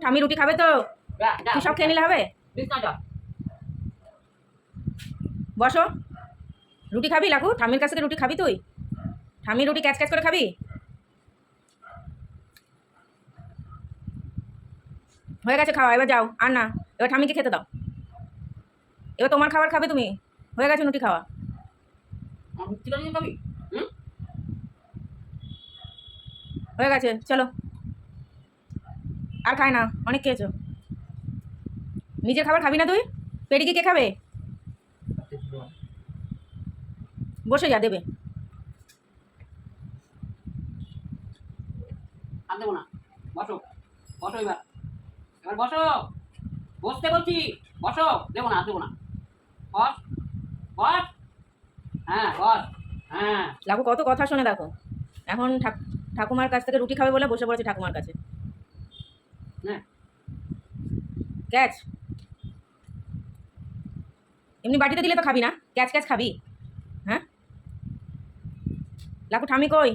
ঠামি রুটি খাবে তো? তুই সব খেয়ে নিলে হবে? বসো। রুটি খাবি লাকু? ঠামির কাছ থেকে রুটি খাবি তুই? ঠামির রুটি ক্যাচ ক্যাচ করে খাবি? হয়ে গেছে খাওয়া, এবার যাও। আর না, এবার ঠামিকে খেতে দাও। এবার তোমার খাবার খাবে তুমি। হয়ে গেছে রুটি খাওয়া। হয়ে গেছে, চলো। আর খায় না, অনেক খেয়েছো। নিজের খাবার খাবি না তুই? পেডিকি কে খাবে? বসে যা, দেবে। আর দেবো না, বসো বসো, এবার এবার বসো, বসতে বলছি, বসো। দেবো না, দেবো না, বস বস, হ্যাঁ বস, হ্যাঁ। লাকু কত কথা শোনে দেখো। এখন ঠাকুমার কাছ থেকে রুটি খাবে বলে বসে পড়েছে ঠাকুমার কাছে। হ্যাঁ, ক্যাচ। এমনি বাটিতে দিলে তো খাবি না, ক্যাচ ক্যাচ খাবি। হ্যাঁ লাকু, ঠামি কই?